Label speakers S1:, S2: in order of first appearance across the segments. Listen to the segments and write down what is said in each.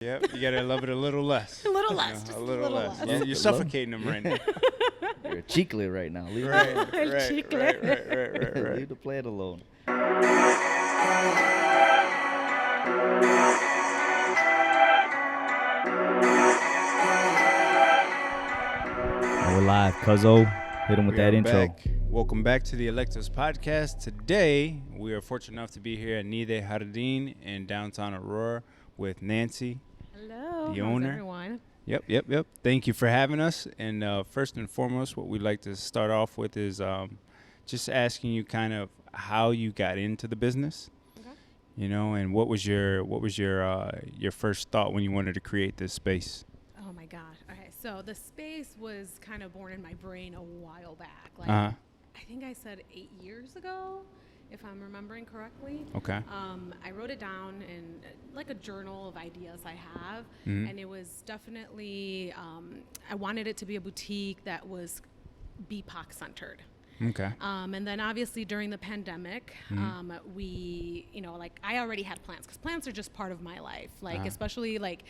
S1: Yep, you gotta love it a little less.
S2: A little less,
S1: You know,
S2: just
S1: a little less. You're suffocating them right now.
S3: You're a chicle right now. Leave,
S1: Right,
S2: El
S1: right,
S2: chicle.
S1: right.
S3: leave the plant alone. We're live, Cuzzo. Hit him with
S1: We
S3: that
S1: are
S3: intro.
S1: back. Welcome back to the Electos Podcast. Today, we are fortunate enough to be here at Nide Jardin in downtown Aurora with Nancy.
S2: Hello.
S1: The
S2: How's
S1: owner.
S2: everyone?
S1: Yep. Thank you for having us. And first and foremost, what we'd like to start off with is just asking you kind of how you got into the business.
S2: Okay.
S1: You know, and what was your first thought when you wanted to create this space?
S2: Oh my God. Okay, so the space was kind of born in my brain a while back. Like
S1: Uh-huh.
S2: I think I said 8 years ago, if I'm remembering correctly.
S1: Okay.
S2: I wrote it down in like a journal of ideas I have,
S1: Mhm.
S2: and it was definitely I wanted it to be a boutique that was BPOC centered.
S1: Okay.
S2: And then obviously during the pandemic, we, like I already had plants because plants are just part of my life. Like, especially like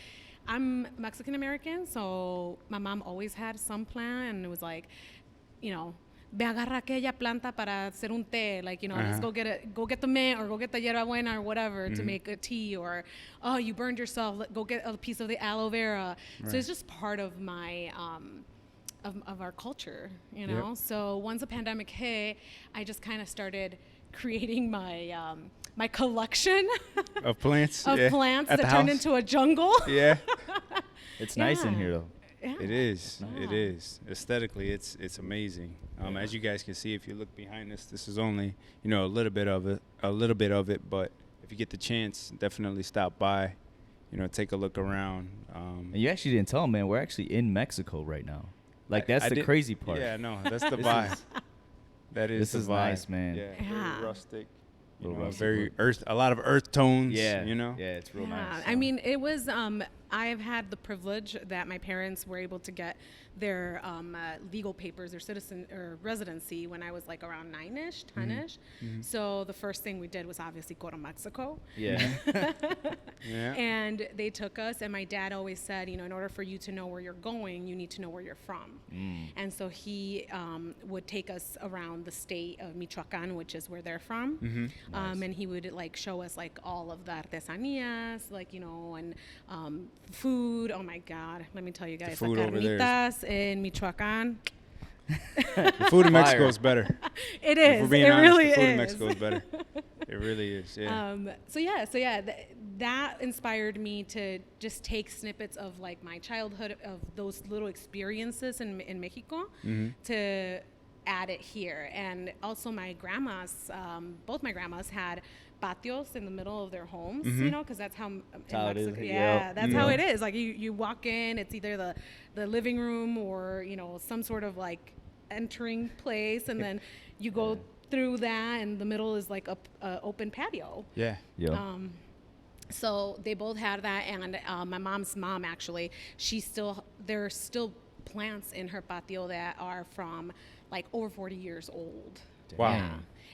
S2: I'm Mexican American. So my mom always had some plant and it was like, ve agarra aquella planta para hacer un té. Like, let's go get the mint or go get the hierbabuena or whatever to make a tea, or, oh, you burned yourself, go get a piece of the aloe vera.
S1: Right.
S2: So it's just part of my, of our culture, you know?
S1: Yep.
S2: So once the pandemic hit, I just kind of started creating my my collection
S1: Of plants?
S2: of
S1: Yeah.
S2: plants
S1: At
S2: that
S1: the
S2: turned
S1: house?
S2: into a jungle.
S1: Yeah.
S3: It's nice in
S2: Yeah.
S3: here, though.
S2: Yeah.
S1: It is.
S2: Yeah.
S1: It is. Aesthetically, it's amazing. As you guys can see, if you look behind us, this is only a little bit of it. But if you get the chance, definitely stop by. Take a look around.
S3: And you actually didn't tell him, man. We're actually in Mexico right now. Like, that's
S1: I
S3: the
S1: did-
S3: crazy part.
S1: Yeah, no, that's the
S3: This
S1: vibe.
S3: is-
S1: That is
S3: this
S1: the
S3: is
S1: vibe.
S3: nice, man.
S1: Yeah,
S2: Yeah.
S1: very rustic.
S3: Real rustic
S1: Very
S3: look.
S1: a lot of earth tones.
S3: Yeah.
S1: Yeah.
S3: it's real
S2: Yeah.
S3: nice.
S2: I mean, it was, I've had the privilege that my parents were able to get their legal papers, their citizen or residency when I was like around 9-ish, 10-ish. So the first thing we did was obviously go to Mexico.
S3: Yeah.
S1: Yeah.
S2: And they took us, and my dad always said, in order for you to know where you're going, you need to know where you're from. And so he would take us around the state of Michoacan, which is where they're from. And he would like show us like all of the artesanías, like, and food. Oh my God, let me tell you guys, the
S1: food over there is-
S2: carnitas in Michoacan.
S1: The food in Mexico
S3: Fire.
S1: is better.
S2: It
S1: If
S2: is.
S1: we're being
S2: It
S1: honest,
S2: really
S1: the food
S2: is.
S1: in Mexico is better. It really is. Yeah.
S2: That inspired me to just take snippets of like my childhood, of those little experiences in Mexico, to add it here. And also my grandmas, both my grandmas had patios in the middle of their homes, because that's how in
S3: how it is.
S2: Mexico,
S3: Yep.
S2: that's how it is. Like you walk in, it's either the living room or some sort of like entering place, and then you go through that, and the middle is like a open patio.
S1: Yeah.
S3: Yeah.
S2: So they both had that, and my mom's mom actually, there's still plants in her patio that are from like over 40 years old.
S1: Wow.
S2: Yeah.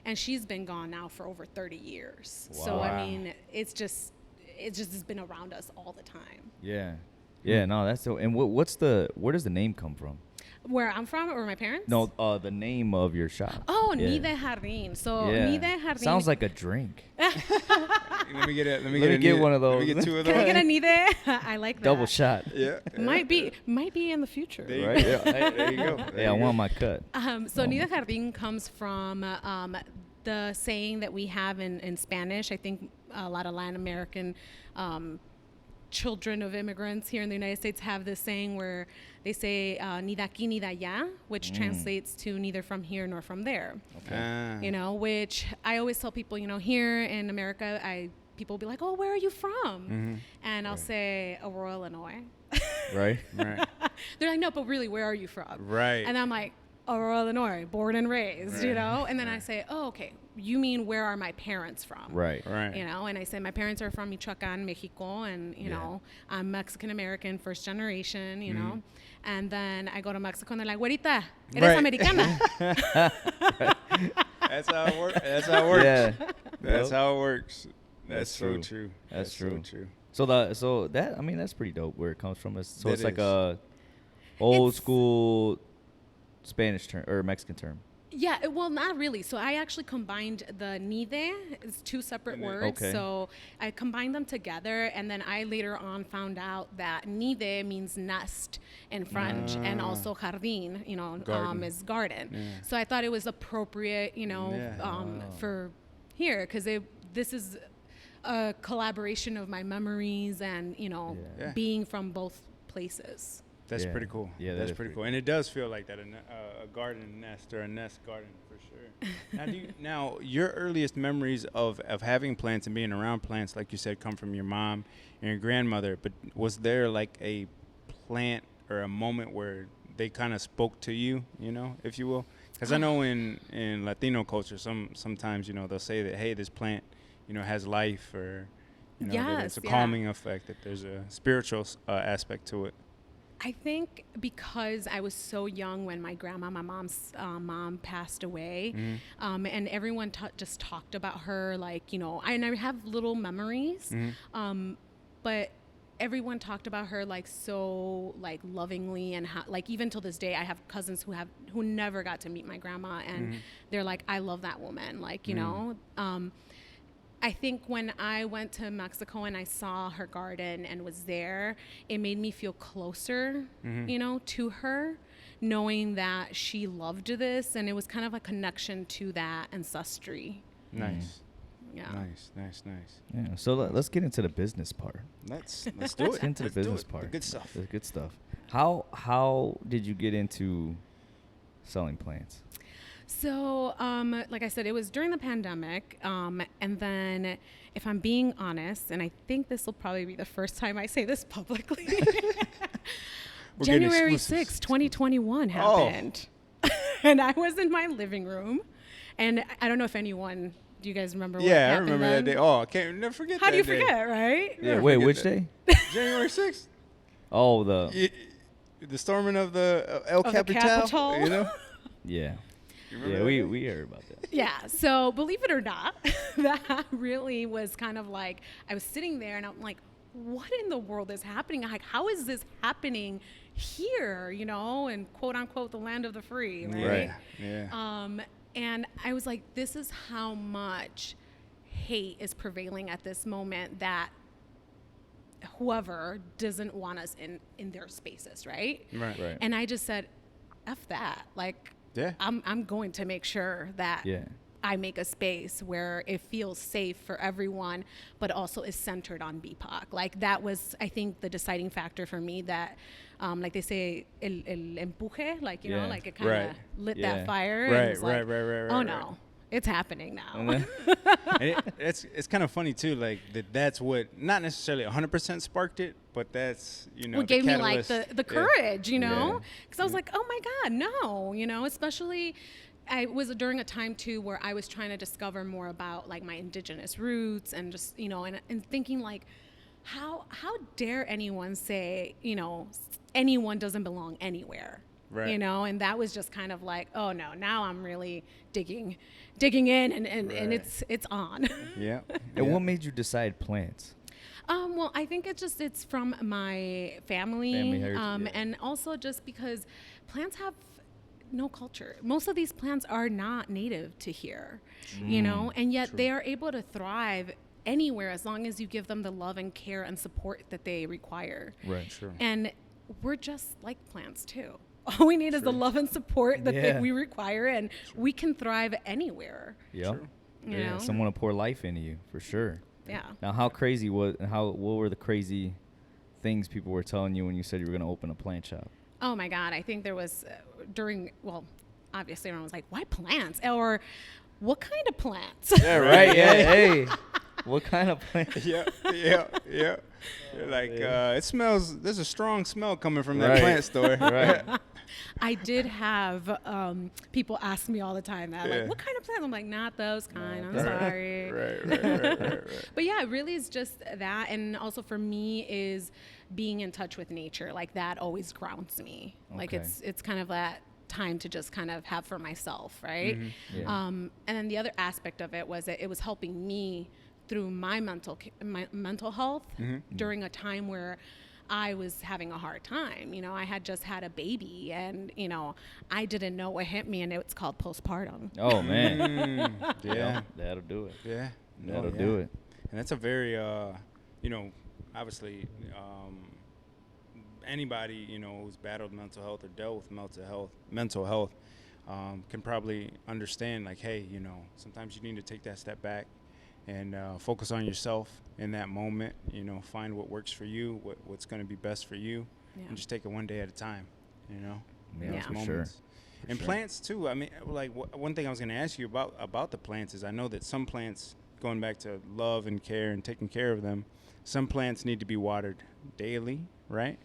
S2: And she's been gone now for over 30 years. So
S1: Wow.
S2: I mean, it just has been around us all the time.
S3: Yeah. Yeah, no, that's so. And where does the name come from?
S2: Where I'm from, or my parents?
S3: No, the name of your shop.
S2: Oh,
S3: Yeah.
S2: Nide Jardin. So
S3: Yeah.
S2: Nide Jardin.
S3: Sounds like a drink.
S1: Let me get
S3: one of
S1: Let me
S3: those.
S1: get two of
S2: Can I
S1: those.
S2: get a Nide? I like that.
S3: Double shot.
S1: Yeah.
S2: Might be in the future.
S1: There you
S3: Right?
S1: go.
S3: Yeah.
S1: There you go.
S3: Hey, I want my cut.
S2: So Nide Jardin comes from the saying that we have in Spanish. I think a lot of Latin American children of immigrants here in the United States have this saying where they say ni de aquí ni de allá, which translates to neither from here nor from there.
S1: Ah.
S2: Which I always tell people, here in America, people will be like, oh, where are you from? And I'll say Aurora, Illinois.
S3: Right?
S1: Right.
S2: They're like, no, but really, where are you from?
S1: Right.
S2: And I'm like, Aurora, Illinois, born and raised,
S1: Right.
S2: And then I say, oh, okay, you mean where are my parents from?
S3: Right.
S1: Right.
S2: And I say my parents are from Michoacan, Mexico, and I'm Mexican American, first generation, know. And then I go to Mexico and they're like, "Güerita, eres
S1: Right.
S2: americana."
S1: That's how it works. That's how it works.
S3: Yeah.
S1: That's
S3: Yep.
S1: how it works. That's
S3: That's
S1: so
S3: true.
S1: true.
S3: That's
S1: so
S3: true.
S1: true.
S3: So that I mean that's pretty dope where it comes from. So it's
S1: That
S3: like
S1: is.
S3: a old
S2: It's-
S3: school Spanish term or Mexican term.
S2: Yeah, well, not really. So I actually combined the nide, it's two separate words.
S3: Okay.
S2: So I combined them together, and then I later on found out that nide means nest in French, and also jardin,
S1: Garden.
S2: is garden.
S1: Yeah.
S2: So I thought it was appropriate,
S1: Yeah.
S2: for here, because this is a collaboration of my memories and,
S1: Yeah.
S2: being from both places.
S1: That's
S3: Yeah.
S1: pretty cool.
S3: Yeah, that
S1: That's
S3: is
S1: pretty
S3: pretty
S1: cool. And it does feel like that, a garden nest or a nest garden for sure. Now, your earliest memories of having plants and being around plants, like you said, come from your mom and your grandmother. But was there like a plant or a moment where they kind of spoke to you, if you will? Because I know in Latino culture, sometimes, they'll say that, hey, this plant, has life, or, that it's a
S2: Yes,
S1: calming effect, that there's a spiritual aspect to it.
S2: I think because I was so young when my mom's mom passed away, and everyone just talked about her, like, and I have little memories, but everyone talked about her like so like lovingly, and like even till this day I have cousins who never got to meet my grandma, and they're like, I love that woman, like, I think when I went to Mexico and I saw her garden and was there, it made me feel closer, to her, knowing that she loved this, and it was kind of a connection to that ancestry.
S1: Nice.
S2: Yeah.
S1: Nice.
S3: Yeah. So let's get into the business part.
S1: Let's do it.
S3: Let's get into the
S1: Let's do
S3: business
S1: it.
S3: part.
S1: The good stuff.
S3: The good stuff. How did you get into selling plants?
S2: So, like I said, it was during the pandemic. And then, if I'm being honest, and I think this will probably be the first time I say this publicly,
S1: We're getting
S2: January
S1: exclusives.
S2: 6th, 2021 happened. And I was in my living room. And I don't know if anyone, do you guys remember what
S1: Yeah, I
S2: happened
S1: remember
S2: then?
S1: that day. Oh, I can't never forget
S2: How
S1: that
S2: do you
S1: day.
S2: forget, right?
S1: Yeah,
S3: Wait,
S1: forget
S3: which
S1: that.
S3: day?
S1: January 6th.
S3: Oh, the
S1: The storming of the El
S2: Of the
S1: Capital.
S2: Capitol.
S3: yeah.
S1: You remember
S3: Yeah,
S1: that
S3: we
S1: day?
S3: heard about that.
S2: Yeah, so believe it or not, that really was kind of like, I was sitting there and I'm like, what in the world is happening? Like, how is this happening here, and quote unquote, the land of the free, right?
S1: Yeah.
S2: And I was like, this is how much hate is prevailing at this moment, that whoever doesn't want us in their spaces, right?
S3: Right.
S2: And I just said, F that. Like,
S1: Yeah.
S2: I'm going to make sure that
S3: Yeah.
S2: I make a space where it feels safe for everyone, but also is centered on BIPOC. Like, that was, I think, the deciding factor for me, that, like they say, el empuje, like,
S3: Yeah.
S2: like it kind of
S1: Right.
S2: lit
S3: Yeah.
S2: that fire. and
S1: Right,
S2: it was like,
S1: right,
S2: oh
S1: right.
S2: no, it's happening now.
S3: And then,
S1: And it's kind of funny too, like that's what not necessarily 100% sparked it, but that's
S2: What
S1: the
S2: gave me like
S1: catalyst.
S2: the courage,
S1: Yeah.
S2: because I was like, oh my God, no, especially I was during a time too where I was trying to discover more about like my indigenous roots, and just, and thinking like, how dare anyone say, anyone doesn't belong anywhere.
S1: Right.
S2: And that was just kind of like, oh no, now I'm really digging in, and
S1: Right.
S2: it's on.
S1: Yeah.
S3: and what made you decide plants?
S2: Well, I think it's from my family,
S3: Family heritage, yeah.
S2: and also just because plants have no culture. Most of these plants are not native to here, and yet they are able to thrive anywhere as long as you give them the love and care and support that they require.
S3: Right.
S1: Sure.
S2: And we're just like plants too. All we need is the love and support that
S3: Yeah.
S2: we require, and we can thrive anywhere.
S3: Yeah.
S1: True.
S2: You
S3: Yeah.
S2: know?
S3: Someone to pour life into you for sure.
S2: Yeah.
S3: Now, what were the crazy things people were telling you when you said you were going to open a plant shop?
S2: Oh my God, I think there was obviously everyone was like, why plants? Or what kind of plants?
S1: Yeah. Right.
S3: Yeah. Hey. What kind of plant?
S1: Yeah. You're like it smells. There's a strong smell coming from that
S3: Right.
S1: plant store.
S3: Right.
S2: I did have people ask me all the time that,
S1: Yeah.
S2: like, what kind of plants? I'm like, not those kind. I'm
S1: Right.
S2: sorry.
S1: Right.
S2: But yeah, it really is just that. And also for me is being in touch with nature. Like, that always grounds me. Like,
S3: Okay.
S2: it's kind of that time to just kind of have for myself, right?
S3: Yeah.
S2: And then the other aspect of it was that it was helping me through my mental health during a time where I was having a hard time. You know, I had just had a baby, and you know, I didn't know what hit me, and it's called postpartum.
S3: Oh man.
S1: Yeah.
S3: That'll do it.
S1: Yeah.
S3: That'll do it.
S1: And that's a very, you know, obviously, anybody, you know, who's battled mental health or dealt with mental health, can probably understand, like, hey, you know, sometimes you need to take that step back and focus on yourself in that moment. You know, find what works for you, what's going to be best for you, and just take it one day at a time. You know,
S3: Yeah,
S1: those
S3: for sure.
S1: And plants too. I mean, like one thing I was going to ask you about the plants is I know that some plants, going back to love and care and taking care of them, some plants need to be watered daily, right?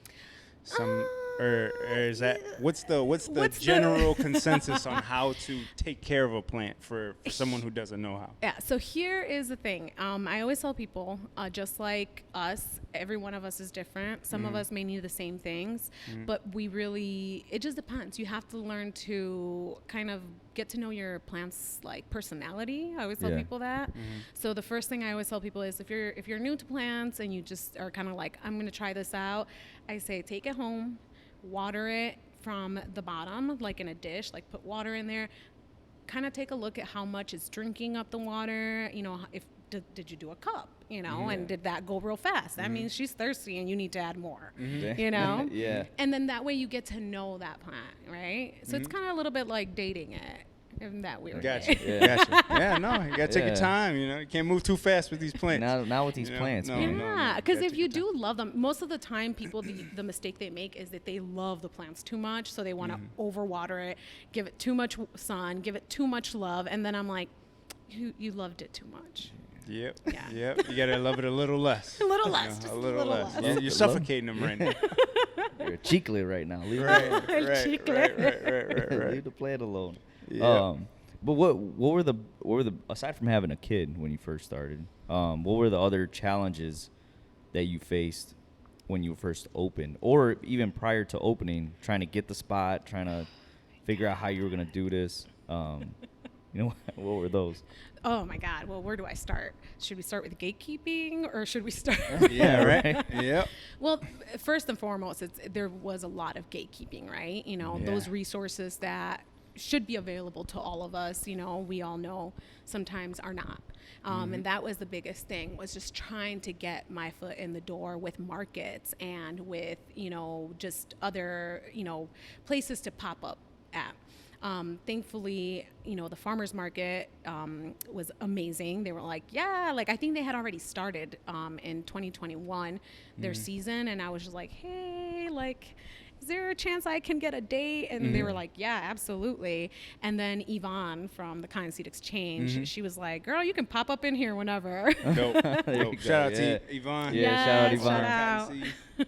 S1: Some or is that what's the general consensus on how to take care of a plant for someone who doesn't know how?
S2: Yeah, so here is the thing. I always tell people, just like us, every one of us is different. Some of us may need the same things, but it just depends. You have to learn to kind of get to know your plant's like personality. I always tell people that. So the first thing I always tell people is if you're new to plants and you just are kind of like, I'm going to try this out, I say take it home, water it from the bottom, like in a dish, like put water in there, kind of take a look at how much it's drinking up the water. You know, if did you do a cup, you know, and did that go real fast? That means she's thirsty and you need to add more, you know?
S3: Yeah.
S2: And then that way you get to know that plant, right? So it's kind of a little bit like dating it. In that weird
S1: Gotcha.
S2: way.
S1: Gotcha. Yeah, no, you gotta take your time. You know, you can't move too fast with these plants.
S3: Not with these plants, man.
S2: Yeah, because if you do love them, most of the time people, the mistake they make is that they love the plants too much. So they want to overwater it, give it too much sun, give it too much love. And then I'm like, you loved it too much.
S1: Yep.
S2: Yeah.
S1: Yep. You gotta love it a little less.
S2: A little less.
S1: You know,
S2: Just
S1: a little less.
S2: less.
S1: You're suffocating them right now.
S3: You're chicle right now. Leave
S1: Right.
S3: Leave the plant alone.
S1: Yeah.
S3: But what were the aside from having a kid when you first started, what were the other challenges that you faced when you first opened, or even prior to opening, trying to get the spot, trying to figure out how you were gonna do this? You know, what were those?
S2: Oh my God. Well, where do I start? Should we start with gatekeeping or should we start?
S1: Yeah. Right. Yep.
S2: Well, first and foremost, there was a lot of gatekeeping, right? You know, those resources that should be available to all of us, you know, we all know sometimes are not. And that was the biggest thing, was just trying to get my foot in the door with markets and with, you know, just other, you know, places to pop up at. Thankfully, you know, the farmers market was amazing. They were like, yeah, like I think they had already started in 2021 their season, and I was just like, hey, like, is there a chance I can get a date? And they were like, yeah, absolutely. And then Yvonne from the Kind Seed Exchange, she was like, girl, you can pop up in here whenever.
S1: Dope. Shout out to Yvonne.
S3: Yeah, shout out Yvonne.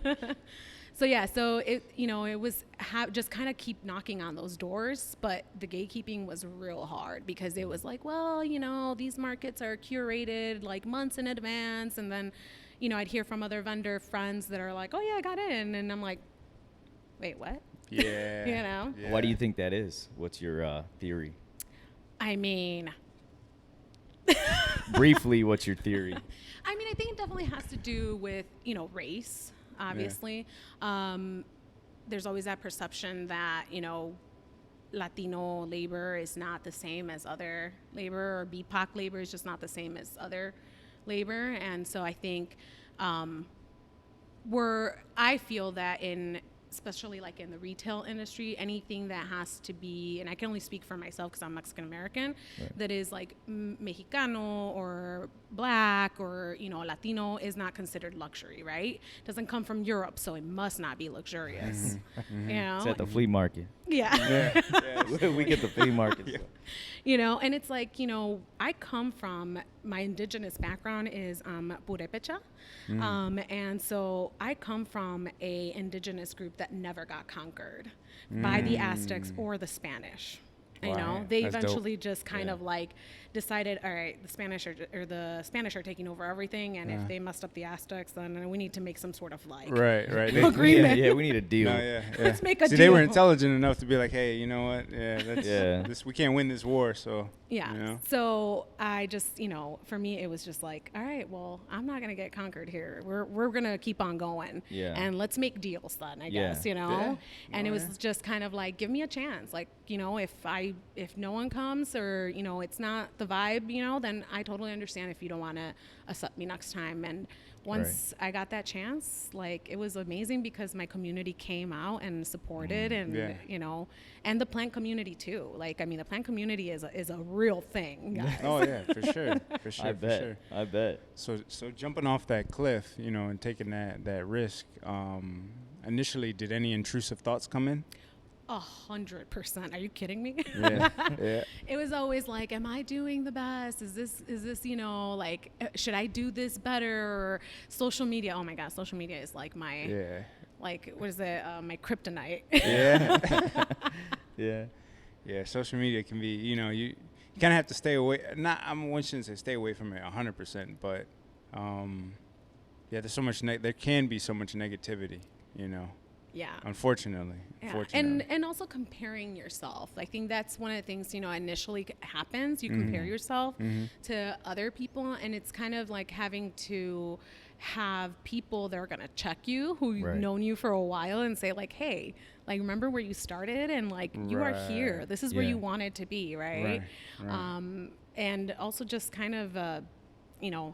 S2: Shout out. So yeah, so it, you know, it was just kind of keep knocking on those doors, but the gatekeeping was real hard because it was like, well, you know, these markets are curated like months in advance, and then, you know, I'd hear from other vendor friends that are like, oh yeah, I got in, and I'm like, wait, what?
S1: Yeah.
S2: You know?
S1: Yeah.
S3: Why do you think that is? What's your theory?
S2: I mean,
S3: Briefly, what's your theory?
S2: I mean, I think it definitely has to do with, you know, race, obviously. There's always that perception that, you know, Latino labor is not the same as other labor, or BIPOC labor is just not the same as other labor. And so I think I feel that especially like in the retail industry, anything that has to be, and I can only speak for myself because I'm Mexican American, that is like Mexicano or black or, you know, Latino is not considered luxury, right? Doesn't come from Europe, so it must not be luxurious. You know?
S3: It's at the flea market.
S2: Yeah.
S3: We get the flea market.
S1: Yeah.
S2: You know, and it's like, you know, I come from, my indigenous background is Purepecha. And so I come from a indigenous group that never got conquered by the Aztecs or the Spanish. You
S1: Wow,
S2: know,
S1: yeah.
S2: they
S1: That's dope.
S2: eventually just kind
S3: Yeah.
S2: of like decided, all right, the Spanish are taking over everything, and if they messed up the Aztecs, then we need to make some sort of like
S1: Right.
S3: Yeah,
S2: agreement.
S3: yeah, we need a deal.
S1: No, yeah.
S2: Let's make a
S1: See, they were
S2: deal.
S1: intelligent enough to be like, hey, you know what? Yeah, that's
S3: Yeah.
S1: this. We can't win this war, so
S2: Yeah.
S1: You know?
S2: So I just, for me, it was just like, all right, well, I'm not gonna get conquered here. We're gonna keep on going.
S3: Yeah.
S2: And let's make deals then, I
S3: Yeah.
S2: guess,
S1: Yeah.
S2: And
S1: Oh,
S2: it was
S1: yeah.
S2: just kind of like, give me a chance. Like, if no one comes or, it's not the vibe, then I totally understand if you don't want to accept me next time. And once I got that chance, like, it was amazing because my community came out and supported and,
S1: Yeah.
S2: And the plant community too. Like, I mean, the plant community is a real thing, guys.
S1: Oh yeah, for sure, for sure,
S3: I
S1: for
S3: bet.
S1: sure.
S3: I bet.
S1: So jumping off that cliff, and taking that risk. Initially, did any intrusive thoughts come in?
S2: 100%. Are you kidding me?
S1: Yeah, yeah.
S2: It was always like, am I doing the best? Is this, like, should I do this better? Or social media. Oh my God, social media is like my,
S1: Yeah.
S2: like, what is it? My kryptonite.
S1: Yeah.
S3: Yeah.
S1: Yeah, social media can be, you kind of have to stay away. I shouldn't say stay away from it 100%, but yeah, there can be so much negativity,
S2: Yeah.
S1: unfortunately.
S2: Yeah.
S1: Unfortunately.
S2: And also comparing yourself. I think that's one of the things, initially happens. You compare yourself to other people, and it's kind of like having to have people that are going to check you who've
S3: Right.
S2: known you for a while and say like, hey, like, remember where you started, and like, you are here.
S1: Right.
S2: This is where
S3: Yeah.
S2: you wanted to be. Right.
S1: Right.
S2: And also just kind of,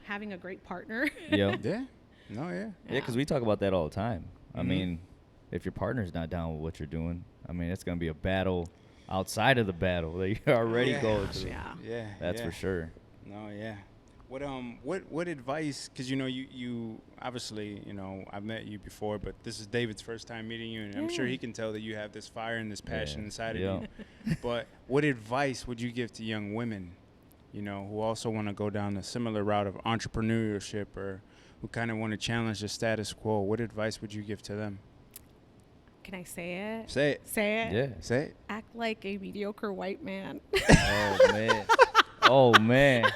S2: having a great partner.
S3: Yeah.
S1: Yeah. No, yeah.
S3: Yeah, because we talk about that all the time. I
S1: Mhm.
S3: mean, if your partner's not down with what you're doing, I mean, it's going to be a battle outside of the battle that you're already
S1: Yeah.
S3: going through.
S2: Yeah.
S1: Yeah.
S3: That's
S1: yeah.
S3: for sure.
S1: No, yeah. What advice? Because you obviously I've met you before, but this is David's first time meeting you, and I'm sure he can tell that you have this fire and this passion
S3: Yeah.
S1: inside
S3: Yeah.
S1: of you. But what advice would you give to young women, who also want to go down a similar route of entrepreneurship, or who kind of want to challenge the status quo? What advice would you give to them?
S2: Can I say it?
S1: Say it.
S2: Say it.
S3: Yeah.
S1: Say it.
S2: Act like a mediocre white man.
S3: Oh, man. Oh, man.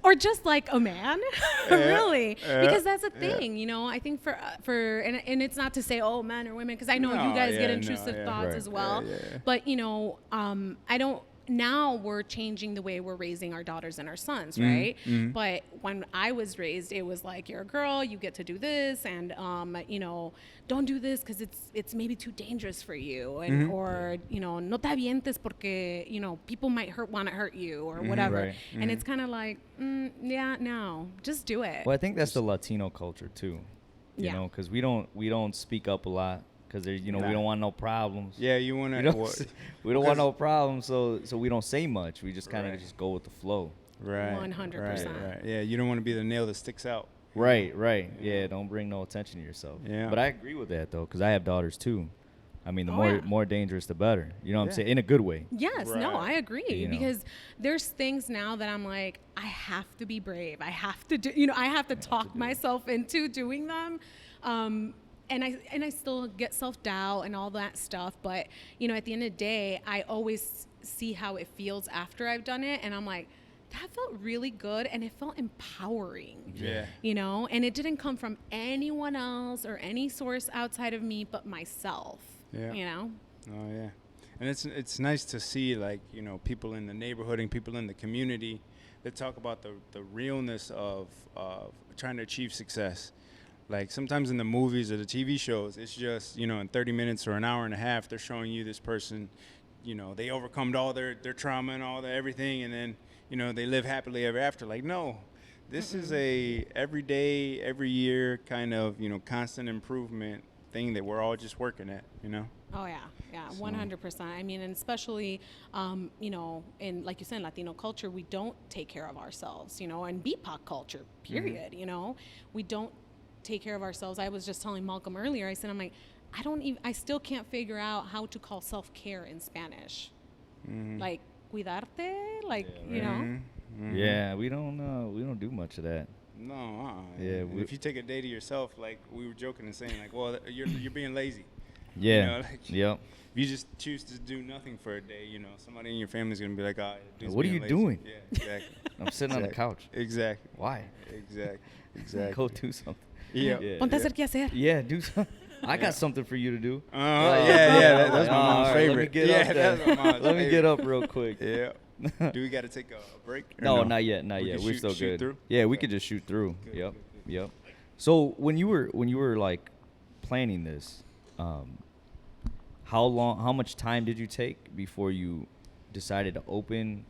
S2: Or just like a man. Really.
S1: Yeah.
S2: Because that's the
S1: Yeah.
S2: thing, I think and it's not to say, oh, men or women, because I know
S1: No,
S2: you guys get
S1: yeah,
S2: intrusive
S1: no, yeah.
S2: thoughts
S3: Right.
S2: as well.
S1: Yeah, yeah.
S2: But, I don't, now we're changing the way we're raising our daughters and our sons, right? But when I was raised, it was like, you're a girl, you get to do this, and don't do this because it's maybe too dangerous for you, and or no te avientes porque people might want to hurt you or whatever.
S3: Right.
S2: And it's kind of like, yeah, no, just do it.
S3: Well, I think that's the Latino culture, too. You
S2: Yeah.
S3: know, because we don't speak up a lot because we
S1: Nah.
S3: don't want no problems.
S1: Yeah, you want
S3: We
S1: to.
S3: don't, we don't want no problems, so we don't say much. We just kind of
S1: Right.
S3: just go with the flow.
S1: Right.
S2: 100%.
S1: Right. Yeah, you don't want to be the nail that sticks out.
S3: Right. Yeah, don't bring no attention to yourself.
S1: Yeah.
S3: But I agree with that, though, because I have daughters, too. I mean, the
S2: Oh,
S3: more
S2: yeah.
S3: more dangerous, the better. You know what I'm
S1: Yeah.
S3: saying? In a good way.
S2: Yes, no,
S1: Right.
S2: I agree,
S3: You know.
S2: because there's things now that I'm like, I have to be brave. I have to do, I have to talk
S3: do it.
S2: myself into doing them. And I still get self-doubt and all that stuff, but at the end of the day, I always see how it feels after I've done it, and I'm like, that felt really good, and it felt empowering.
S1: Yeah.
S2: And it didn't come from anyone else or any source outside of me but myself.
S1: Yeah. Oh yeah, and it's nice to see, like, people in the neighborhood and people in the community that talk about the realness of trying to achieve success. Like, sometimes in the movies or the TV shows, it's just, in 30 minutes or an hour and a half, they're showing you this person, they overcome all their trauma and all everything, and then they live happily ever after. Like, no, this is a everyday, every year kind of constant improvement thing that we're all just working at.
S2: Oh yeah, 100%. I mean, and especially, in, like you said, Latino culture, we don't take care of ourselves, and BIPOC culture, period. We don't take care of ourselves. I was just telling Malcolm earlier. I said, I'm like, I still can't figure out how to call self-care in Spanish. Like, cuidarte, like,
S3: Yeah, we don't do much of that.
S1: No.
S3: Yeah,
S1: And if you take a day to yourself, like we were joking and saying, like, well, you're being lazy.
S3: Yeah.
S1: You know, like,
S3: Yep.
S1: if you just choose to do nothing for a day, you know, somebody in your family's gonna be like, "Ah, dude's
S3: What are
S1: being
S3: you
S1: lazy."
S3: doing?
S1: Yeah, exactly.
S3: I'm sitting on the couch.
S1: Exactly.
S3: Why?
S1: Exactly.
S3: Go do something.
S1: Yeah.
S2: Ponte a hacer qué hacer.
S3: Yeah, do something. I got something for you to do.
S1: Yeah. That's my mom's
S3: All right,
S1: favorite.
S3: Let me get
S1: yeah,
S3: up there.
S1: that's my mom's
S3: Let me get
S1: favorite.
S3: up real quick.
S1: Yeah. Do we got to take a break? or
S3: No, not yet. Not
S1: We
S3: yet.
S1: can
S3: We're
S1: shoot-
S3: still
S1: shoot
S3: good.
S1: through?
S3: Yeah, we
S1: Okay.
S3: could just shoot through.
S1: Good,
S3: Yep.
S1: good.
S3: Yep. So when you were like planning this, how much time did you take before you decided to open,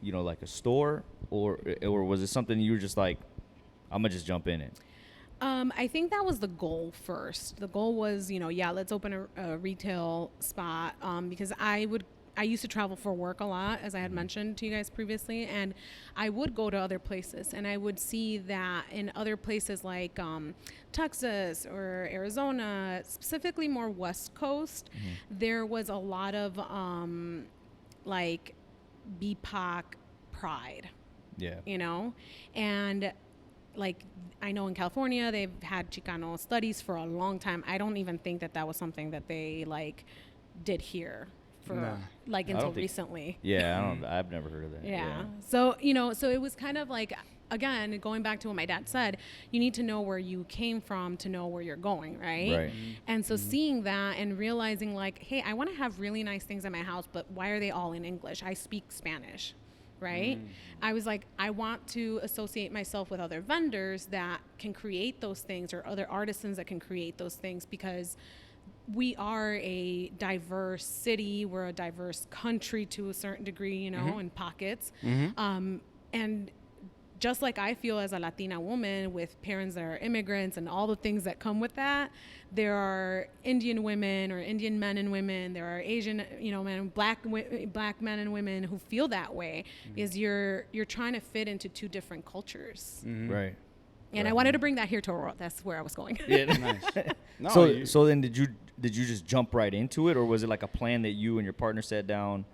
S3: you know, like a store, or was it something you were just like, I'm gonna just jump in it?
S2: I think that was the goal first. The goal was, let's open a retail spot, because I used to travel for work a lot, as I had mentioned to you guys previously, and I would go to other places, and I would see that in other places like Texas or Arizona, specifically more West Coast, there was a lot of like BIPOC pride,
S3: Yeah.
S2: and like I know in California they've had Chicano studies for a long time. I don't even think that was something that they like did here for
S1: Nah.
S2: like
S3: I
S2: until
S3: don't think-
S2: recently.
S3: Yeah, I've never heard of that.
S2: Yeah. So, so it was kind of like, again, going back to what my dad said, you need to know where you came from to know where you're going, right?
S3: Right.
S2: And so seeing that and realizing like, hey, I want to have really nice things in my house, but why are they all in English? I speak Spanish, right? I was like, I want to associate myself with other vendors that can create those things, or other artisans that can create those things, because we are a diverse city. We're a diverse country to a certain degree, in pockets. And just like I feel as a Latina woman with parents that are immigrants and all the things that come with that, there are Indian women or Indian men and women. There are Asian, men, black men and women who feel that way. Is you're trying to fit into two different cultures.
S3: Right.
S2: And I wanted to bring that here to Aurora. That's where I was going.
S3: Yeah.
S1: Nice. No,
S3: So then did you just jump right into it, or was it like a plan that you and your partner sat down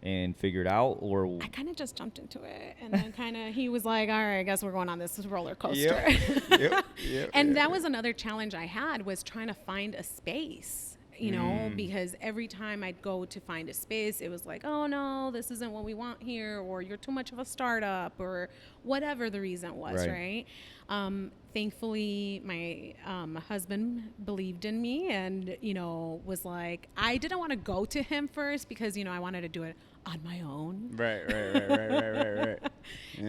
S3: and figured out, or?
S2: I kind of just jumped into it, and then he was like, all right, I guess we're going on this roller coaster.
S1: Yep.
S2: And that was another challenge I had, was trying to find a space, because every time I'd go to find a space, it was like, oh no, this isn't what we want here, or you're too much of a startup, or whatever the reason was, right? Thankfully, my husband believed in me and, was like, I didn't want to go to him first because, I wanted to do it on my own.
S1: Right. Yeah.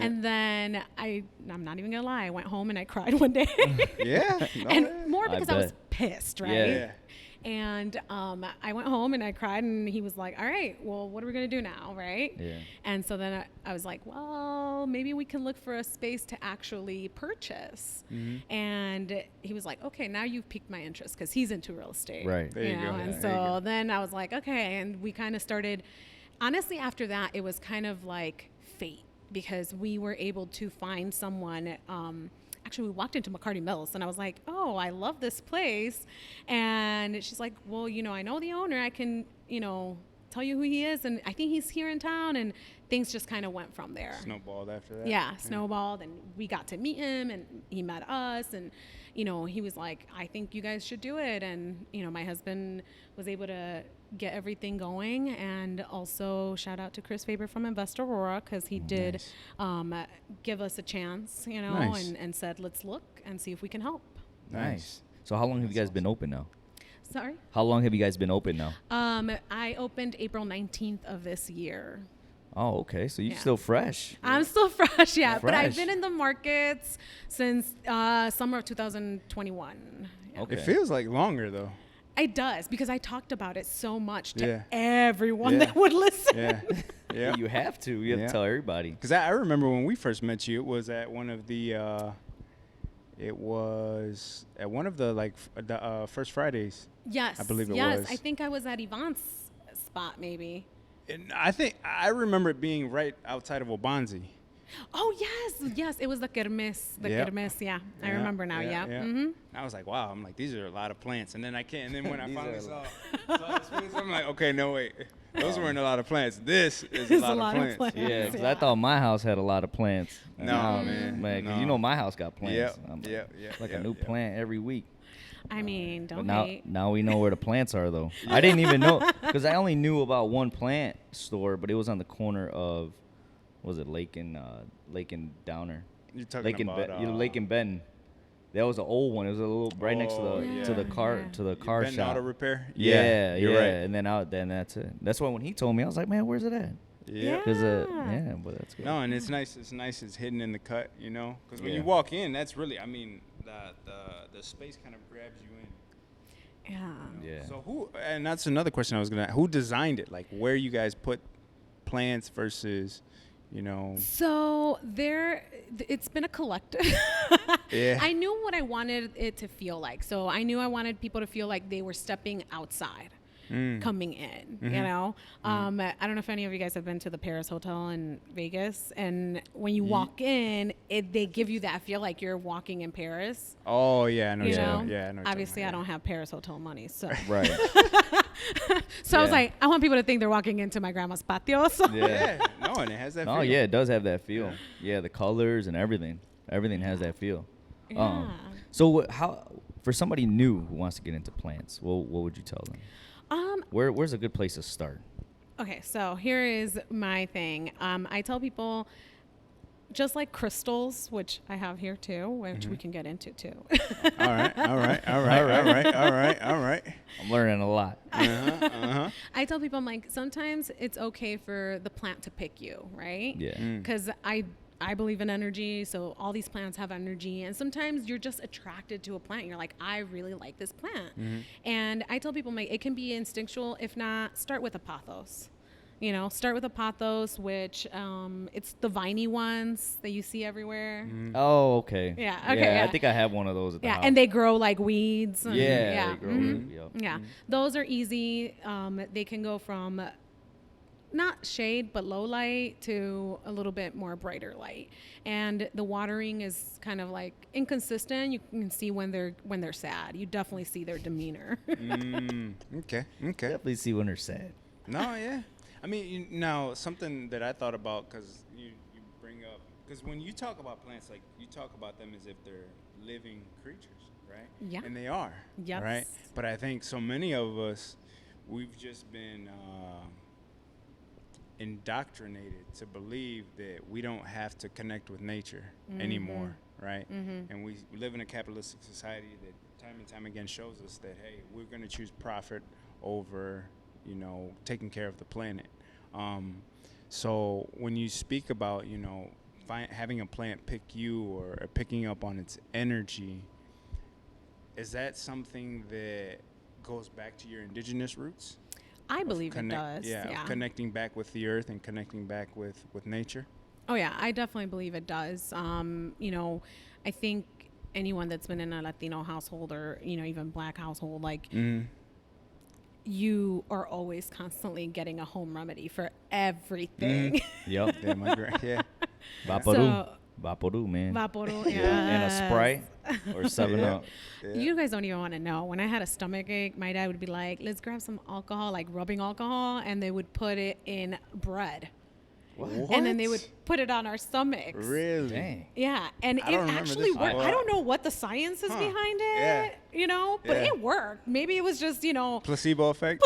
S2: And then I'm not even gonna lie, I went home and I cried one day.
S1: Yeah. No,
S2: And
S1: yeah.
S2: more because I was
S3: bet.
S2: pissed, right?
S3: Yeah.
S2: And I went home and I cried, and he was like, all right, well, what are we going to do now, right?
S3: Yeah.
S2: And so then I was like, well, maybe we can look for a space to actually purchase. And he was like, okay, now you've piqued my interest, because he's into real estate.
S3: Right.
S1: There you go.
S2: And
S1: Yeah, there you
S2: so
S1: go.
S2: then I was like, okay. And we kind of started, honestly, after that, it was kind of like fate, because we were able to find someone. Actually, we walked into McCarty Mills, and I was like, oh, I love this place. And she's like, well, I know the owner. I can, tell you who he is. And I think he's here in town. And things just kind of went from there.
S1: Snowballed after that.
S2: Yeah, snowballed. And we got to meet him, and he met us. And, he was like, I think you guys should do it. And, my husband was able to get everything going. And also shout out to Chris Faber from Invest Aurora, because he did give us a chance,
S1: Nice.
S2: and said, let's look and see if we can help.
S3: Nice. So how long have you guys been open now?
S2: Sorry?
S3: How long have you guys been open now?
S2: I opened April 19th of this year.
S3: Oh, okay. So you're
S2: Yeah.
S3: still fresh.
S2: I'm still fresh, yeah. But I've
S3: Fresh.
S2: been in the markets since summer of 2021. Yeah.
S3: Okay.
S1: It feels like longer though.
S2: It does, because I talked about it so much to
S1: Yeah.
S2: everyone
S1: Yeah.
S2: that would listen.
S1: Yeah. Yeah.
S3: You have to. You have
S1: Yeah.
S3: to tell everybody.
S1: Because I remember when we first met you, it was at one of the First Fridays.
S2: Yes.
S1: I believe it
S2: yes.
S1: was.
S2: I think I was at Yvonne's spot, maybe.
S1: And I think I remember it being right outside of Obanzi.
S2: Oh yes, it was the kermes.
S1: Yep.
S2: Kermes, yeah. I
S1: Yeah,
S2: remember now. Yeah. Mm-hmm.
S1: I was like, wow. I'm like, these are a lot of plants. And then and then when I
S3: These
S1: finally
S3: are-
S1: saw the space, I'm like, okay, no wait, those weren't a lot of plants. This is
S2: It's
S1: a lot of plants.
S3: Yeah, because
S2: Yeah.
S3: I thought my house had a lot of plants.
S1: No, man.
S3: Man, 'cause
S1: No.
S3: you know my house got plants.
S1: Yep,
S3: I'm
S1: yep, yep,
S3: like
S1: yep,
S3: a new
S1: yep.
S3: plant every week.
S2: I mean,
S3: But
S2: don't
S3: now,
S2: hate.
S3: now we know where the plants are, though. I didn't even know, because I only knew about one plant store, but it was on the corner of, what was it, Lake and Downer?
S1: You're talking
S3: Lake and
S1: about
S3: Lake and Benton. That was an old one. It was a little right next to
S1: Oh,
S3: the
S1: yeah.
S3: to the car
S2: Yeah.
S3: to the car
S1: Benton
S3: shop.
S1: Auto Repair.
S3: Yeah,
S1: you're
S3: yeah.
S1: right.
S3: And then that's it. That's why when he told me, I was like, man, where's it at?
S1: Yeah.
S3: Because
S2: Yeah.
S3: yeah, but that's good.
S1: No, and it's nice. It's nice. It's hidden in the cut, you know. Because when
S3: Yeah.
S1: you walk in, that's really. I mean, the space kind of grabs you in.
S2: Yeah.
S1: You know?
S3: Yeah.
S1: So who? And that's another question I was gonna. Who designed it? Like where you guys put plants versus, you know.
S2: So it's been a collective.
S1: Yeah.
S2: I knew what I wanted it to feel like. So I knew I wanted people to feel like they were stepping outside. Coming in, you know. I don't know if any of you guys have been to the Paris Hotel in Vegas, and when you walk in, they give you that feel like you're walking in Paris.
S1: Oh yeah, I know.
S2: You
S1: what you're
S2: know,
S1: talking about. Yeah, I know. what you're
S2: obviously I
S1: talking
S2: don't have Paris Hotel money, so
S3: Right.
S2: so I was
S3: Yeah.
S2: like, I want people to think they're walking into my grandma's patio. So
S1: about. Yeah. No, and it has that.
S3: Oh
S1: feel.
S3: yeah, it does have that feel. Yeah, the colors and everything. Everything has that feel.
S2: Yeah.
S3: So how for somebody new who wants to get into plants, what would you tell them? Where's a good place to start?
S2: Okay, so here is my thing. I tell people, just like crystals, which I have here too, which we can get into too.
S1: All right.
S3: I'm learning a lot.
S2: I tell people, I'm like, sometimes it's okay for the plant to pick you, right?
S3: Yeah.
S2: Because I believe in energy, so all these plants have energy, and sometimes you're just attracted to a plant. You're like, I really like this plant, and I tell people, like, it can be instinctual. If not, start with a pothos. You know, start with a pothos, which it's the viney ones that you see everywhere.
S3: Oh, okay.
S2: Yeah, okay,
S3: I
S2: yeah.
S3: think I have one of those at the
S2: Yeah,
S3: house.
S2: and they grow like weeds. And,
S3: Yeah, they grow, yep.
S2: Yeah, those are easy. They can go from not shade but low light to a little bit more brighter light, and the watering is kind of like inconsistent. You can see when they're sad. You definitely see their demeanor.
S1: Okay.
S3: Definitely see when they're sad.
S1: No, yeah. I mean, now something that I thought about, because you bring up, because when you talk about plants, like you talk about them as if they're living creatures, right?
S2: Yeah.
S1: And they are.
S2: Yes.
S1: Right. But I think so many of us, we've just been indoctrinated to believe that we don't have to connect with nature anymore, right? And we live in a capitalistic society that time and time again shows us that, hey, we're going to choose profit over, you know, taking care of the planet. So when you speak about, you know, having a plant pick you or picking up on its energy, is that something that goes back to your indigenous roots?
S2: I believe it
S1: Connect-
S2: does.
S1: Yeah, of connecting back with the earth and connecting back with nature.
S2: Oh yeah, I definitely believe it does. You know, I think anyone that's been in a Latino household or, you know, even Black household, like you are always constantly getting a home remedy for everything.
S3: Yep.
S1: Yeah, my yeah.
S3: Vaporu. Vaporu, man.
S2: Vaporu,
S3: And a Sprite or 7-Up.
S2: You guys don't even want to know. When I had a stomach ache, my dad would be like, let's grab some alcohol, like rubbing alcohol, and they would put it in bread.
S1: What?
S2: And then they would put it on our stomachs.
S1: Really?
S3: Dang.
S2: Yeah, and
S1: I
S2: it
S1: don't remember
S2: actually
S1: this.
S2: worked.
S1: Wow.
S2: I don't know what the science is behind it,
S1: Yeah.
S2: you know, but
S1: Yeah.
S2: it worked. Maybe it was just, you know,
S1: Placebo effect.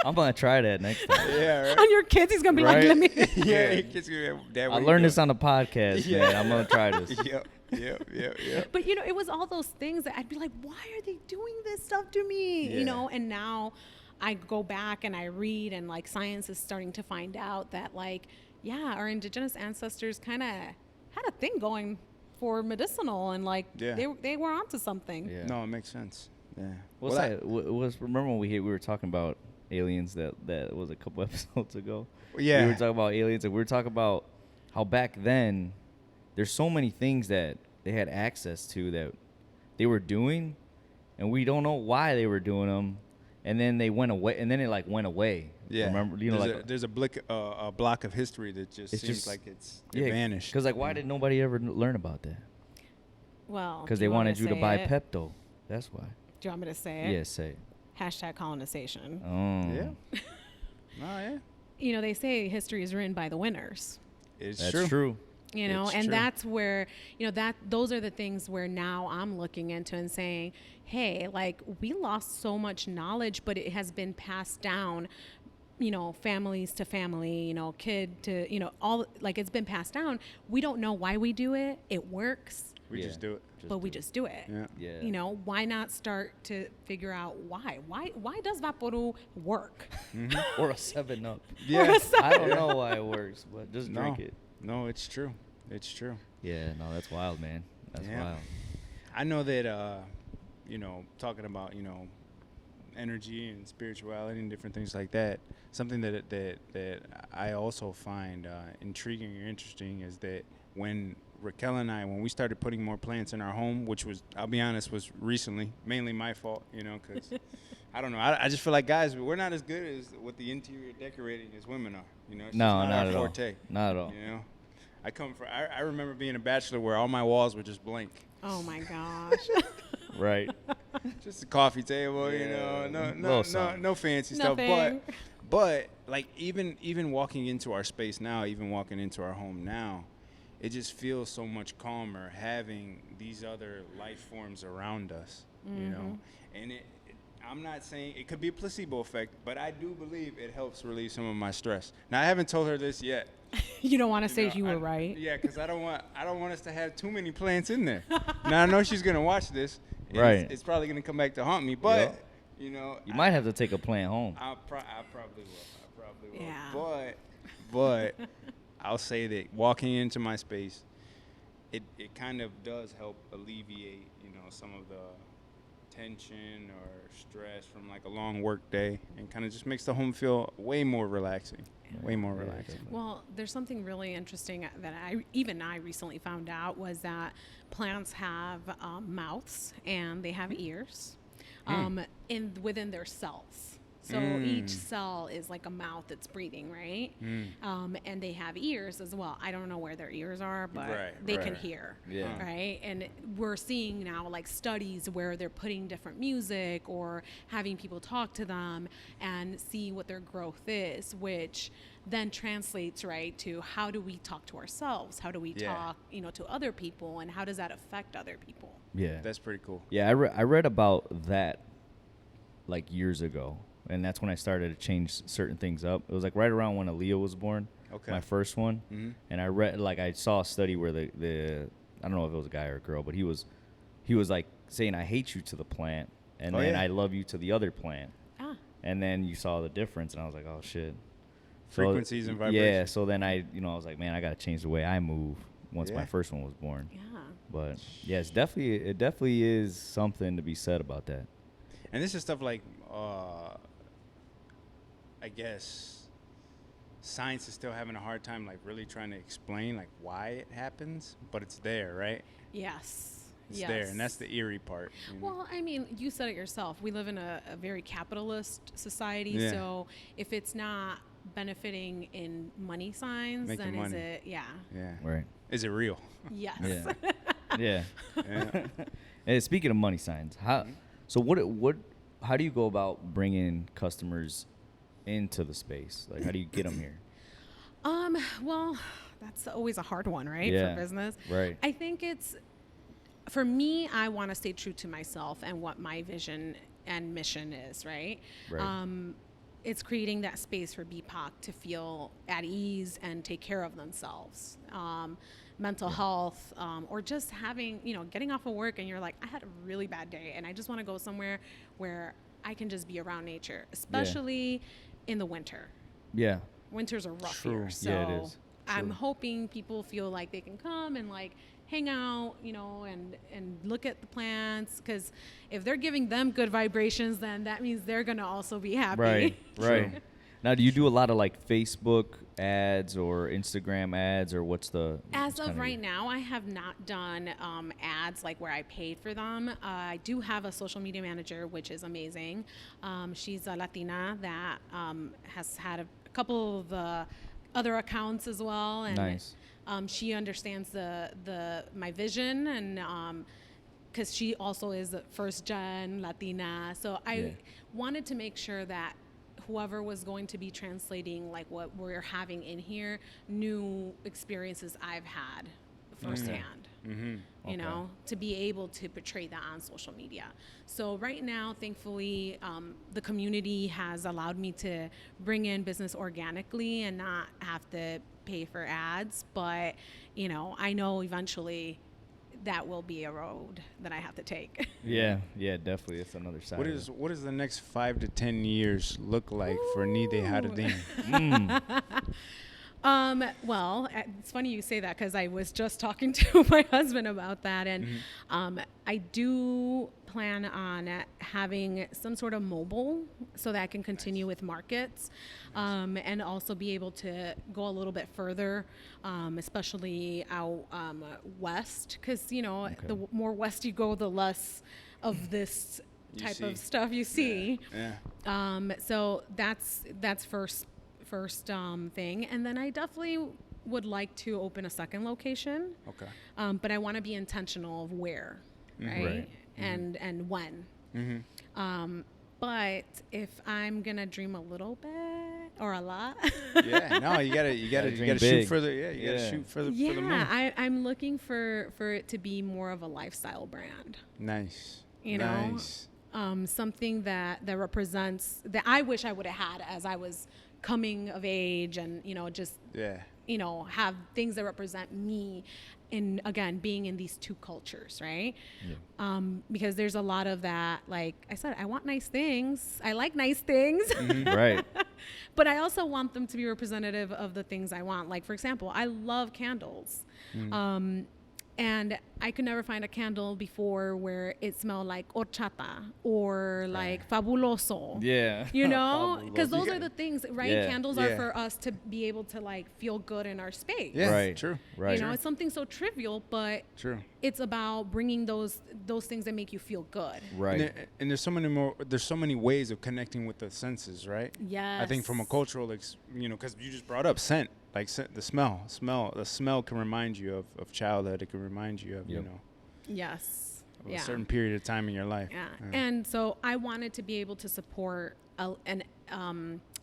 S3: I'm going to try that next time.
S1: Yeah, right.
S2: on your kids. He's going to be
S3: Right.
S2: like, let me.
S1: Yeah, your kids gonna be, Dad,
S3: I
S1: where you
S3: learned this
S1: going?"
S3: on the podcast,
S1: Yeah.
S3: man. I'm going to try this.
S1: Yep.
S2: But, you know, it was all those things that I'd be like, why are they doing this stuff to me?
S1: Yeah.
S2: You know, and now I go back and I read, and like science is starting to find out that, like, yeah, our indigenous ancestors kind of had a thing going for medicinal, and like
S1: Yeah.
S2: they were onto something.
S3: Yeah.
S1: No, it makes sense. Yeah.
S3: What's
S1: Well,
S3: that? Remember when we were talking about aliens that was a couple episodes ago?
S1: Yeah.
S3: We were talking about aliens, and we were talking about how back then there's so many things that they had access to that they were doing, and we don't know why they were doing them, and then they went away, and then it like went away.
S1: Yeah.
S3: Remember, you know,
S1: there's a block of history that just seems like it vanished.
S3: Because like, why did nobody ever learn about that?
S2: Well,
S3: Because
S2: do
S3: they
S2: you want
S3: wanted you to
S2: say
S3: buy
S2: it?
S3: Pepto. That's why.
S2: Do you want me to say it?
S3: Yeah, say it.
S2: Hashtag colonization.
S3: Oh.
S1: Yeah. Oh yeah.
S2: You know, they say history is written by the winners.
S1: It's
S3: That's true.
S2: You know,
S1: It's
S2: and
S1: true.
S2: that's where, you know, that those are the things where now I'm looking into and saying, hey, like, we lost so much knowledge, but it has been passed down, you know, families to family, you know, kid to, you know, all, like, it's been passed down. We don't know why we do it. It works,
S1: We just do it.
S2: but we just do it.
S1: Yeah.
S3: Yeah.
S2: You know, why not start to figure out why? Why does Vaporu work?
S3: Or a 7-Up.
S1: Yeah.
S3: I don't know why it works, but just drink it.
S1: No, it's true. It's true.
S3: Yeah, no, that's wild, man. That's
S1: Yeah.
S3: wild.
S1: I know that, you know, talking about, you know, energy and spirituality and different things like that, something that I also find intriguing or interesting is that when Raquel and I, when we started putting more plants in our home, which was, I'll be honest, was recently, mainly my fault, you know, because I don't know. I just feel like guys, we're not as good as with the interior decorating as women are. You know, it's
S3: No,
S1: just
S3: not
S1: our
S3: at all.
S1: forte.
S3: Not at all.
S1: You know, I remember being a bachelor where all my walls were just blank.
S2: Oh my gosh.
S3: Right.
S1: Just a coffee table, you
S3: Yeah,
S1: know,
S3: little something.
S1: no fancy
S2: Nothing.
S1: stuff. But like even walking into our space now, even walking into our home now, it just feels so much calmer having these other life forms around us, you know. And I'm not saying it could be a placebo effect, but I do believe it helps relieve some of my stress. Now I haven't told her this yet.
S2: You don't want to say
S1: know,
S2: you were right.
S1: Yeah, because I don't want us to have too many plants in there. Now I know she's gonna watch this. And
S3: Right.
S1: It's probably gonna come back to haunt me, but
S3: Yep.
S1: you know,
S3: You might have to take a plant home.
S1: I probably will.
S2: Yeah.
S1: But I'll say that walking into my space, it kind of does help alleviate, you know, some of the tension or stress from like a long work day, and kind of just makes the home feel way more relaxing. Way more relaxing.
S2: Well, there's something really interesting that I recently found out was that plants have mouths and they have ears within their cells. So each cell is like a mouth that's breathing, right? And they have ears as well. I don't know where their ears are, but they can hear,
S3: Yeah.
S2: right? And we're seeing now like studies where they're putting different music or having people talk to them and see what their growth is, which then translates right to how do we talk to ourselves? How do we talk, you know, to other people, and how does that affect other people?
S3: Yeah.
S1: That's pretty cool.
S3: Yeah, I read about that like years ago, and that's when I started to change certain things up. It was like right around when Aaliyah was born, my first one, and I read I saw a study where the I don't know if it was a guy or a girl, but he was like saying I hate you to the plant, and then I love you to the other plant, and then you saw the difference, and I was like, oh shit.
S1: Frequencies and vibrations.
S3: Yeah, so then I was like, man, I gotta change the way I move once my first one was born.
S2: Yeah.
S3: But yeah, it definitely is something to be said about that.
S1: And this is stuff like, I guess, science is still having a hard time, like, really trying to explain, like, why it happens, but it's there, right?
S2: Yes.
S1: It's there, and that's the eerie part. You know?
S2: Well, I mean, you said it yourself. We live in a very capitalist society, so if it's not benefiting in money signs,
S1: Making
S2: then is
S1: money.
S2: it? Yeah.
S1: Yeah.
S3: Right.
S1: Is it real?
S2: Yes.
S3: Yeah.
S1: Yeah.
S3: And speaking of money signs, how do you go about bringing customers into the space? Like, how do you get them here?
S2: Well, that's always a hard one, right?
S3: Yeah.
S2: For business.
S3: Right.
S2: I think for me, I want to stay true to myself and what my vision and mission is, right?
S3: Right.
S2: It's creating that space for BIPOC to feel at ease and take care of themselves. Mental health, or just having, getting off of work and you're like, I had a really bad day and I just want to go somewhere where I can just be around nature, especially in the winter.
S3: Yeah.
S2: Winters are rough
S3: True.
S2: here. So
S3: Yeah, it is.
S2: I'm
S3: True.
S2: hoping people feel like they can come and like hang out, and look at the plants, because if they're giving them good vibrations, then that means they're going to also be happy.
S3: Right. Right. Now, do you do a lot of like Facebook ads or Instagram ads, or what's the?
S2: As
S3: what's
S2: of
S3: kinda
S2: right
S3: your-
S2: now, I have not done ads like where I paid for them. I do have a social media manager, which is amazing. She's a Latina that has had a couple of other accounts as well, and
S3: Nice.
S2: she understands my vision, and because she also is a first gen Latina, so I
S3: Yeah.
S2: wanted to make sure that whoever was going to be translating like what we're having in here knew experiences I've had firsthand.
S1: Mm-hmm.
S2: You know, to be able to portray that on social media. So right now, thankfully, the community has allowed me to bring in business organically and not have to pay for ads. But, you know, I know eventually that will be a road that I have to take.
S3: Yeah, yeah, definitely. It's another side.
S1: What
S3: of
S1: is what does the next 5 to 10 years look like for Nide Jardin?
S2: Well, it's funny you say that because I was just talking to my husband about that, and I do plan on having some sort of mobile so that I can continue with markets, and also be able to go a little bit further, especially out west, because you know the more west you go, the less of this
S1: You
S2: type
S1: see.
S2: of stuff you see.
S1: Yeah.
S2: So that's first thing, and then I definitely would like to open a second location.
S1: Okay.
S2: But I want to be intentional of where, right?
S3: Right.
S2: And when.
S1: Mm-hmm.
S2: But if I'm gonna dream a little bit or a lot,
S1: Yeah. No, you gotta
S3: dream
S1: shoot
S3: big.
S1: further. Yeah. You gotta
S3: Yeah.
S1: shoot for the moon.
S2: yeah, I'm looking for it to be more of a lifestyle brand.
S1: Nice.
S2: You know?
S1: Nice.
S2: Something that represents that I wish I would have had as I was coming of age, and you know, just
S1: Yeah.
S2: you know, have things that represent me in, again, being in these two cultures, right?
S3: Yeah.
S2: Because there's a lot of that, like I said, I want nice things. I like nice things.
S3: Right.
S2: But I also want them to be representative of the things I want. Like, for example, I love candles. And I could never find a candle before where it smelled like horchata or like fabuloso.
S3: Yeah.
S2: You know, because those
S1: Yeah.
S2: are the things, right?
S3: Yeah.
S2: Candles
S1: Yeah.
S2: are for us to be able to like feel good in our space.
S1: Yeah.
S3: Right.
S1: True.
S3: Right.
S2: You know, it's something so trivial, but
S1: True.
S2: it's about bringing those things that make you feel good.
S3: Right.
S1: And there's so many more. There's so many ways of connecting with the senses, right?
S2: Yes.
S1: I think from a cultural, because you just brought up scent, like scent, the smell can remind you of childhood. It can remind you of,
S3: Yep.
S2: Yes.
S1: of
S2: Yeah.
S1: a certain period of time in your life.
S2: Yeah. And so I wanted to be able to support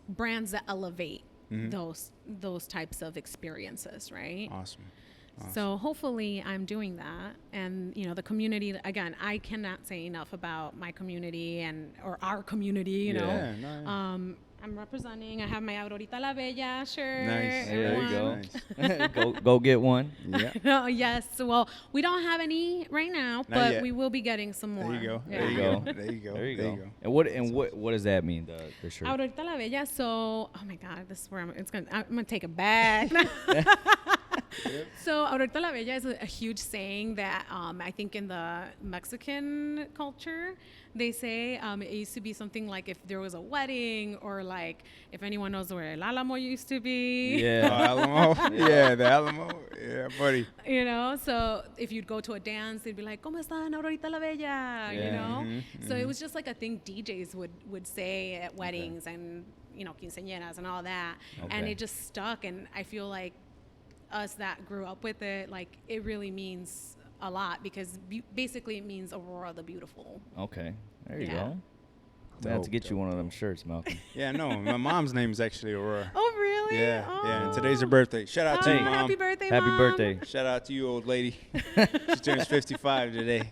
S2: brands that elevate those types of experiences, right?
S1: Awesome.
S2: So hopefully I'm doing that. And, you know, the community, again, I cannot say enough about my community or our community, you know.
S1: Yeah, no, yeah.
S2: I'm representing. I have my Aurorita La Bella shirt.
S1: Nice.
S3: There you
S2: everyone.
S3: go.
S1: Nice.
S3: go get one.
S1: Yeah.
S2: Oh, yes. Well, we don't have any right now, but
S1: yet.
S2: we will be getting some more.
S1: There you go.
S2: Yeah.
S1: There you
S3: go.
S1: go. There you go.
S3: There you
S1: There
S3: go.
S1: you go.
S3: And what does that mean? The shirt.
S2: Aurorita La Bella. So, oh my God, this is where I'm gonna take it back. So Aurorita La Bella is a huge saying that I think in the Mexican culture, they say it used to be something like if there was a wedding, or like if anyone knows where El Alamo used to be.
S1: Oh,
S3: Yeah.
S1: Alamo. Yeah, the Alamo. Yeah, buddy.
S2: You know, so if you'd go to a dance, they'd be like, "¿Cómo están, Aurorita La Bella?" You
S3: Yeah.
S2: know. So it was just like a thing DJs would say at weddings and, you know, quinceañeras and all that, and
S3: Okay.
S2: it just stuck. And I feel like us that grew up with it, like it really means a lot, because basically it means Aurora the Beautiful.
S3: Okay. There you
S2: Yeah.
S3: go. I have to
S1: Dope,
S3: get you
S1: dope,
S3: one of them shirts, Malcolm.
S1: Yeah, no, my mom's name is actually Aurora.
S2: Oh, really?
S1: Yeah,
S2: Oh.
S1: yeah. And today's her birthday. Shout out to
S2: Oh,
S1: you, mom.
S2: happy birthday,
S3: Happy
S2: Mom.
S3: birthday.
S1: Shout out to you, old lady. She turns 55 today.